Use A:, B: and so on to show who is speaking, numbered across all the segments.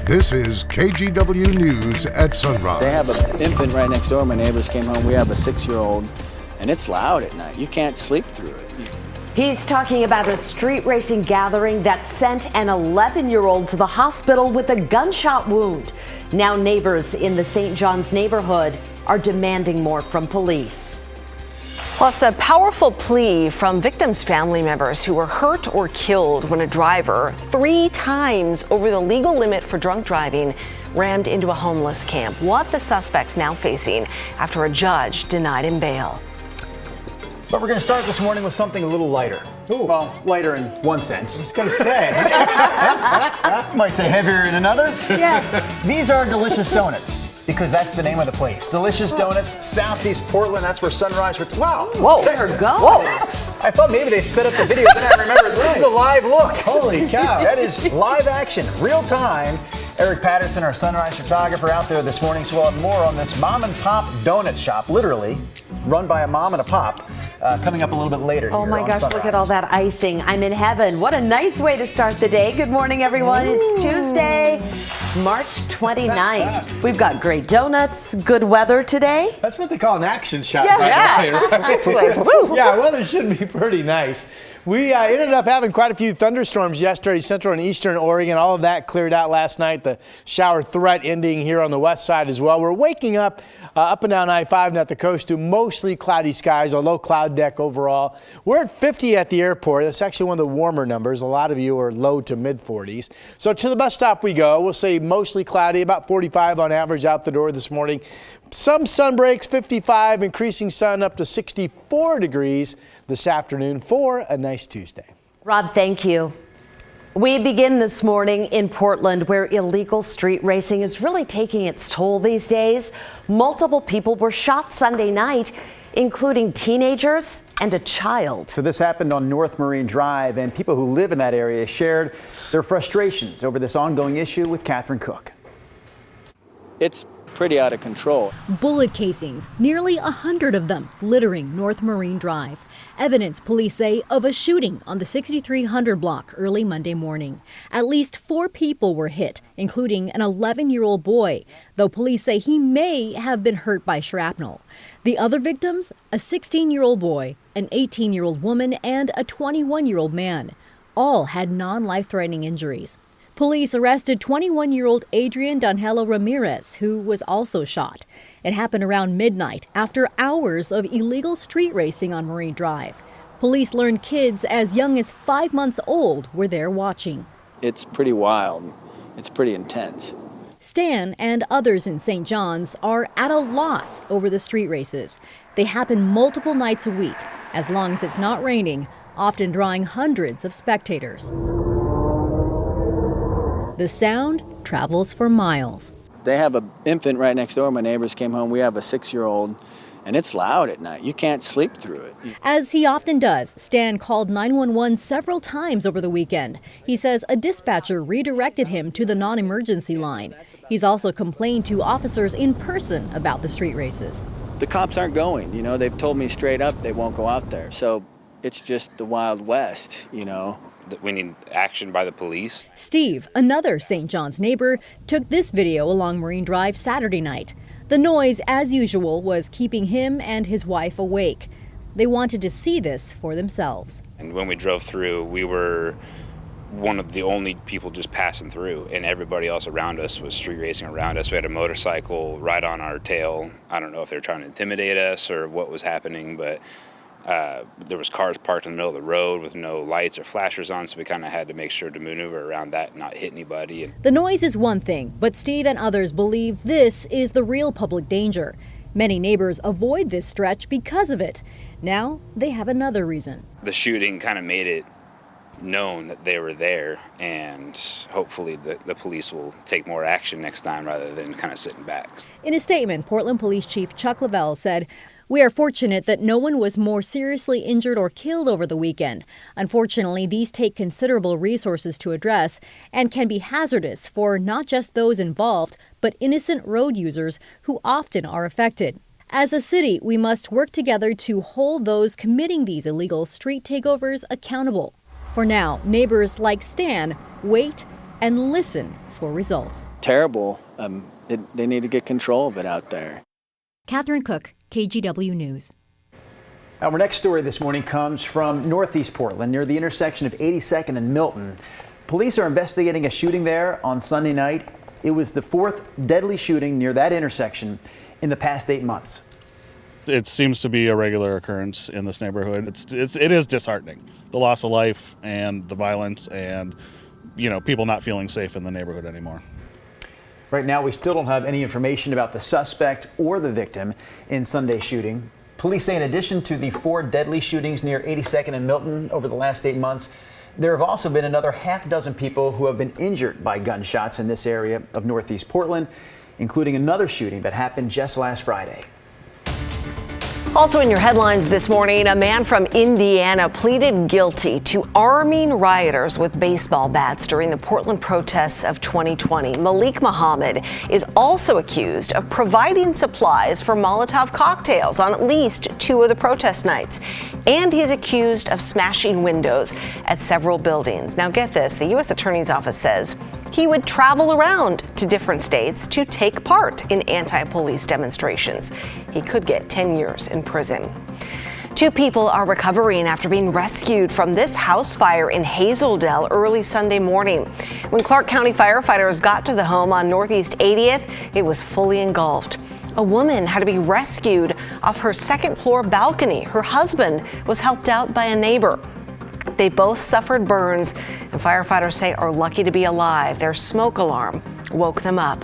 A: This is KGW News at Sunrise.
B: They have an infant right next door. My neighbors came home. We have a 6-year-old, and it's loud at night. You can't sleep through it.
C: He's talking about a street racing gathering that sent an 11-year-old to the hospital with a gunshot wound. Now neighbors in the St. John's neighborhood are demanding more from police. Plus, a powerful plea from victims' family members who were hurt or killed when a driver 3 times over the legal limit for drunk driving rammed into a homeless camp. What the suspect's now facing after a judge denied him bail.
D: But we're going to start this morning with something a little lighter. Ooh. Well, lighter in one sense.
E: I was going to say.
D: You might say heavier in another.
C: Yes.
D: These are delicious donuts, because that's the name of the place. Delicious Donuts, Southeast Portland. That's where Sunrise. Wow.
C: Whoa, there we go.
D: Whoa. I thought maybe they sped up the video, then I remembered this is a live look.
E: Holy cow.
D: That is live action, real time. Eric Patterson, our Sunrise photographer, out there this morning. So we'll have more on this mom and pop donut shop, literally run by a mom and a pop, coming up a little bit later.
C: Oh
D: here
C: my
D: on
C: gosh,
D: Sunrise.
C: look at all that icing. I'm in heaven. What a nice way to start the day. Good morning, everyone. It's Tuesday, March 29th. We've got great donuts, good weather today.
E: That's what they call an action shot.
C: Yeah.
E: Yeah, weather should be pretty nice. We ended up having quite a few thunderstorms yesterday, central and eastern Oregon. All of that cleared out last night. The shower threat ending here on the west side as well. We're waking up and down I-5 and at the coast to mostly cloudy skies, a low cloud deck overall. We're at 50 at the airport. That's actually one of the warmer numbers. A lot of you are low to mid 40s. So to the bus stop we go. We'll say mostly cloudy, about 45 on average out the door this morning. Some sun breaks, 55, increasing sun up to 64 degrees this afternoon for a nice Tuesday.
C: Rob, thank you. We begin this morning in Portland, where illegal street racing is really taking its toll these days. Multiple people were shot Sunday night, including teenagers and a child.
D: So this happened on North Marine Drive, and people who live in that area shared their frustrations over this ongoing issue with Catherine Cook.
B: It's pretty out of control.
F: Bullet casings, nearly 100 of them, littering North Marine Drive. Evidence, police say, of a shooting on the 6300 block early Monday morning. At least 4 people were hit, including an 11-year-old boy, though police say he may have been hurt by shrapnel. The other victims, a 16-year-old boy, an 18-year-old woman, and a 21-year-old man. All had non-life-threatening injuries. Police arrested 21-year-old Adrian Donhelo Ramirez, who was also shot. It happened around midnight after hours of illegal street racing on Marine Drive. Police learned kids as young as 5 months old were there watching.
B: It's pretty wild. It's pretty intense.
F: Stan and others in St. John's are at a loss over the street races. They happen multiple nights a week, as long as it's not raining, often drawing hundreds of spectators. The sound travels for miles.
B: They have an infant right next door. My neighbors came home. We have a 6-year-old, and it's loud at night. You can't sleep through it.
F: As he often does, Stan called 911 several times over the weekend. He says a dispatcher redirected him to the non-emergency line. He's also complained to officers in person about the street races.
B: The cops aren't going. They've told me straight up they won't go out there. So it's just the Wild West,
G: That we need action by the police.
F: Steve, another St. John's neighbor, took this video along Marine Drive Saturday night. The noise, as usual, was keeping him and his wife awake. They wanted to see this for themselves.
G: And when we drove through, we were one of the only people just passing through, and everybody else around us was street racing around us. We had a motorcycle right on our tail. I don't know if they were trying to intimidate us or what was happening, but there was cars parked in the middle of the road with no lights or flashers on, so we kind of had to make sure to maneuver around that and not hit anybody.
F: The noise is one thing, but Steve and others believe this is the real public danger. Many neighbors avoid this stretch because of it. Now they have another reason.
G: The shooting kind of made it known that they were there, and hopefully the police will take more action next time rather than kind of sitting back.
F: In a statement, Portland Police Chief Chuck Lavelle said, "We are fortunate that no one was more seriously injured or killed over the weekend. Unfortunately, these take considerable resources to address and can be hazardous for not just those involved, but innocent road users who often are affected. As a city, we must work together to hold those committing these illegal street takeovers accountable." For now, neighbors like Stan wait and listen for results.
B: Terrible. They need to get control of it out there.
F: Catherine Cook, KGW News.
D: Our next story this morning comes from Northeast Portland, near the intersection of 82nd and Milton. Police are investigating a shooting there on Sunday night. It was the fourth deadly shooting near that intersection in the past 8 months.
H: It seems to be a regular occurrence in this neighborhood. It is disheartening, the loss of life and the violence, and people not feeling safe in the neighborhood anymore.
D: Right now, we still don't have any information about the suspect or the victim in Sunday's shooting. Police say in addition to the 4 deadly shootings near 82nd and Milton over the last 8 months, there have also been another half dozen people who have been injured by gunshots in this area of Northeast Portland, including another shooting that happened just last Friday.
C: Also in your headlines this morning, a man from Indiana pleaded guilty to arming rioters with baseball bats during the Portland protests of 2020. Malik Muhammad is also accused of providing supplies for Molotov cocktails on at least 2 of the protest nights. And he's accused of smashing windows at several buildings. Now get this, the U.S. Attorney's Office says he would travel around to different states to take part in anti-police demonstrations. He could get 10 years in prison. 2 people are recovering after being rescued from this house fire in Hazeldale early Sunday morning. When Clark County firefighters got to the home on Northeast 80th, it was fully engulfed. A woman had to be rescued off her second-floor balcony. Her husband was helped out by a neighbor. They both suffered burns, and firefighters say are lucky to be alive. Their smoke alarm woke them up.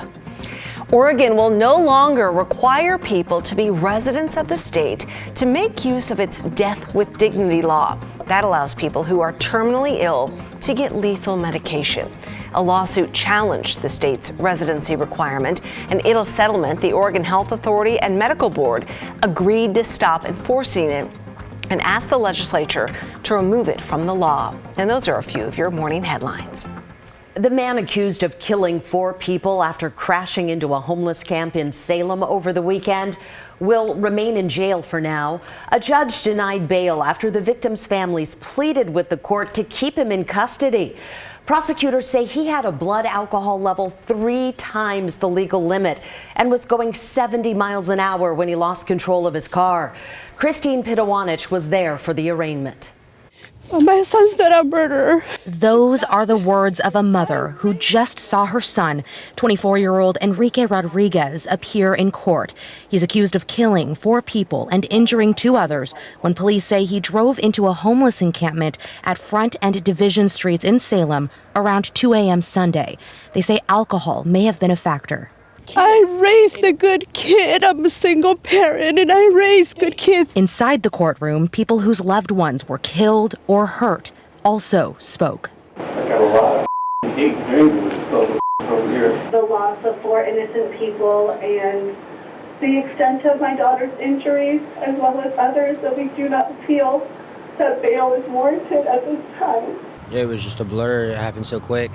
C: Oregon will no longer require people to be residents of the state to make use of its Death with Dignity law. That allows people who are terminally ill to get lethal medication. A lawsuit challenged the state's residency requirement. An IDL settlement, the Oregon Health Authority and Medical Board agreed to stop enforcing it and asked the legislature to remove it from the law. And those are a few of your morning headlines. The man accused of killing 4 people after crashing into a homeless camp in Salem over the weekend will remain in jail for now. A judge denied bail after the victims' families pleaded with the court to keep him in custody. Prosecutors say he had a blood alcohol level 3 times the legal limit and was going 70 miles an hour when he lost control of his car. Christine Pitawanich was there for the arraignment.
I: My son's not a murderer.
J: Those are the words of a mother who just saw her son, 24-year-old Enrique Rodriguez, appear in court. He's accused of killing 4 people and injuring 2 others when police say he drove into a homeless encampment at Front and Division Streets in Salem around 2 a.m. Sunday. They say alcohol may have been a factor.
I: I raised a good kid. I'm a single parent, and I raised good kids.
J: Inside the courtroom, people whose loved ones were killed or hurt also spoke.
K: I got a lot of hate and anger with some over here.
L: The loss of 4 innocent people and the extent of my daughter's injuries, as well as others, that we do not feel that bail is warranted at this time.
M: It was just a blur. It happened so quick.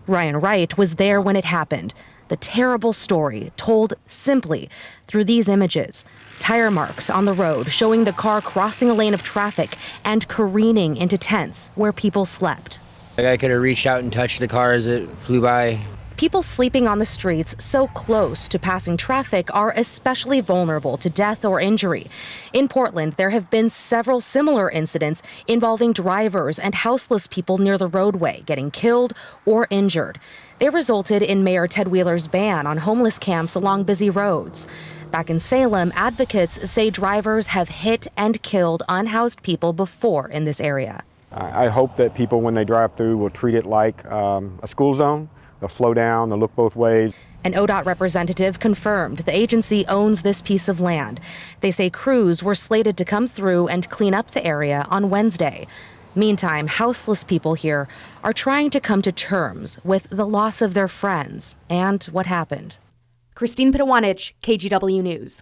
J: Ryan Wright was there when it happened. The terrible story told simply through these images. Tire marks on the road showing the car crossing a lane of traffic and careening into tents where people slept.
M: I could have reached out and touched the car as it flew by.
J: People sleeping on the streets so close to passing traffic are especially vulnerable to death or injury. In Portland, there have been several similar incidents involving drivers and houseless people near the roadway getting killed or injured. They resulted in Mayor Ted Wheeler's ban on homeless camps along busy roads. Back in Salem, advocates say drivers have hit and killed unhoused people before in this area.
N: I hope that people, when they drive through, will treat it like a school zone. They'll slow down, they'll look both ways.
J: An ODOT representative confirmed the agency owns this piece of land. They say crews were slated to come through and clean up the area on Wednesday. Meantime, houseless people here are trying to come to terms with the loss of their friends and what happened.
F: Christine Pitawanich, KGW News.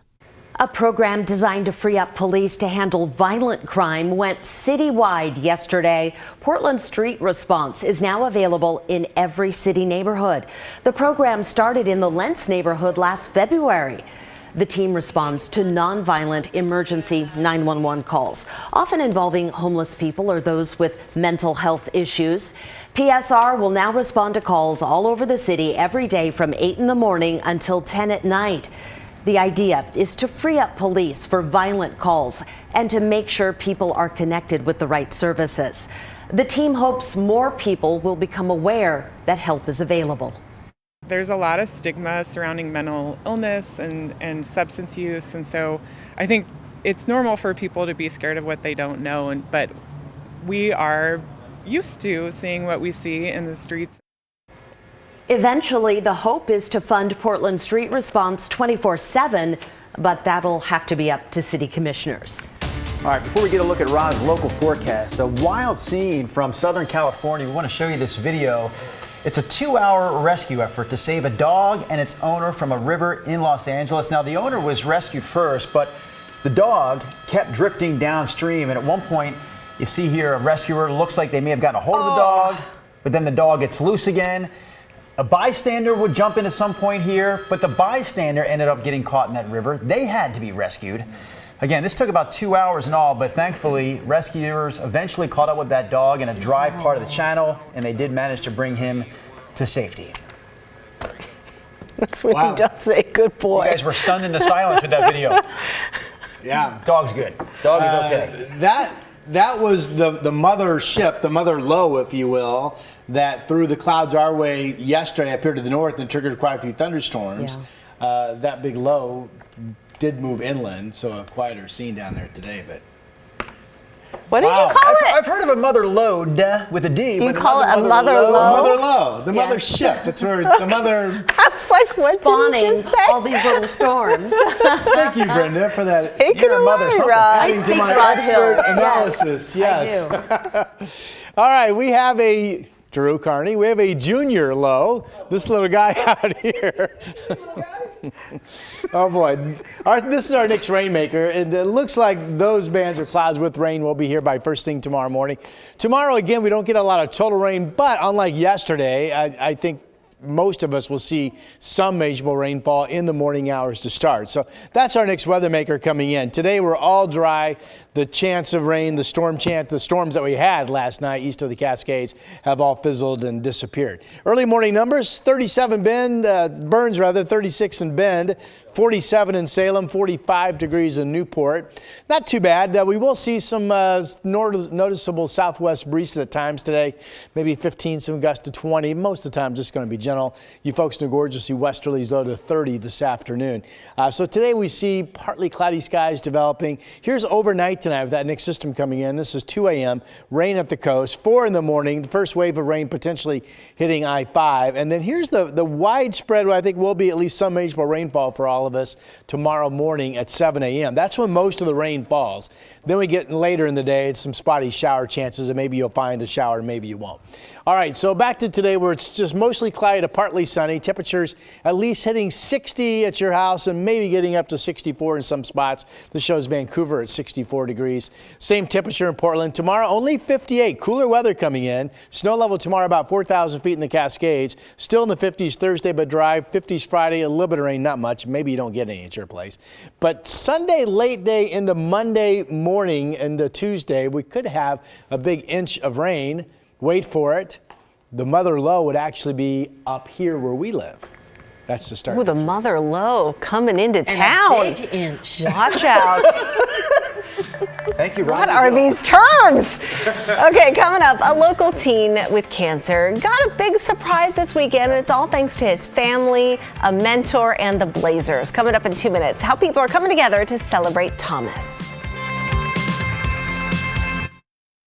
C: A program designed to free up police to handle violent crime went citywide yesterday. Portland Street Response is now available in every city neighborhood. The program started in the Lentz neighborhood last February. The team responds to nonviolent emergency 911 calls, often involving homeless people or those with mental health issues. PSR will now respond to calls all over the city every day from 8 in the morning until 10 at night. The idea is to free up police for violent calls and to make sure people are connected with the right services. The team hopes more people will become aware that help is available.
O: There's a lot of stigma surrounding mental illness and substance use, and so I think it's normal for people to be scared of what they don't know, but we are used to seeing what we see in the streets.
C: Eventually, the hope is to fund Portland Street Response 24/7, but that'll have to be up to city commissioners.
D: All right, before we get a look at Rod's local forecast, a wild scene from Southern California. We want to show you this video. It's a 2-hour rescue effort to save a dog and its owner from a river in Los Angeles. Now, the owner was rescued first, but the dog kept drifting downstream, and at one point, you see here a rescuer, looks like they may have gotten a hold of the dog, but then the dog gets loose again. A bystander would jump in at some point here, but the bystander ended up getting caught in that river. They had to be rescued. Again, this took about 2 hours in all, but thankfully, rescuers eventually caught up with that dog in a dry part of the channel, and they did manage to bring him to safety.
I: That's when he does say, good boy.
D: You guys were stunned into silence with that video.
E: Yeah.
D: Dog's good. Dog is okay.
E: That was the mother ship, the mother low, if you will, that threw the clouds our way yesterday up here to the north and triggered quite a few thunderstorms. Yeah. That big low did move inland, so a quieter scene down there today. But
I: what did you call it?
D: I've heard of a mother load with a D.
I: You call it a mother low?
E: Mother low, the mother ship. That's where the mother.
I: I was like, what
C: spawning
I: did you just say?
C: all these little storms.
E: Thank you, Brenda, for that.
I: Take it away, Rod.
C: I speak Rod Hill.
E: Analysis. Yes.
C: I do.
E: All right, we have Drew Carney. We have a junior low. This little guy out here. Oh boy. This is our next rainmaker. And it looks like those bands of clouds with rain will be here by first thing tomorrow morning. Tomorrow, again, we don't get a lot of total rain, but unlike yesterday, I think most of us will see some measurable rainfall in the morning hours to start. So that's our next weather maker coming in. Today we're all dry. The chance of rain, the storms that we had last night east of the Cascades have all fizzled and disappeared. Early morning numbers, 37 Burns, 36 in Bend, 47 in Salem, 45 degrees in Newport. Not too bad. We will see some noticeable southwest breezes at times today, maybe 15, some gusts to 20. Most of the time just going to be gentle. You folks in the gorge will see westerlies low to 30 this afternoon. So today we see partly cloudy skies developing. Here's overnight tonight with that next system coming in. This is 2 a.m. Rain up the coast. 4 in the morning. The first wave of rain potentially hitting I-5. And then here's the widespread, what I think will be at least some measurable rainfall for all of us tomorrow morning at 7 a.m. That's when most of the rain falls. Then we get later in the day, it's some spotty shower chances, and maybe you'll find a shower, maybe you won't. All right, so back to today where it's just mostly cloudy to partly sunny. Temperatures at least hitting 60 at your house and maybe getting up to 64 in some spots. This shows Vancouver at 64 degrees. Same temperature in Portland. Tomorrow, only 58. Cooler weather coming in. Snow level tomorrow about 4,000 feet in the Cascades. Still in the 50s Thursday, but dry. 50s Friday, a little bit of rain, not much. Maybe you don't get any at your place. But Sunday, late day into Monday morning into Tuesday, we could have a big inch of rain. Wait for it. The mother low would actually be up here where we live. That's the start.
I: Ooh, the mother low coming into town.
C: A big inch.
I: Watch out.
D: Thank you, Rod.
I: What are these terms? Okay, coming up, a local teen with cancer got a big surprise this weekend, and it's all thanks to his family, a mentor, and the Blazers. Coming up in 2 minutes, how people are coming together to celebrate Thomas.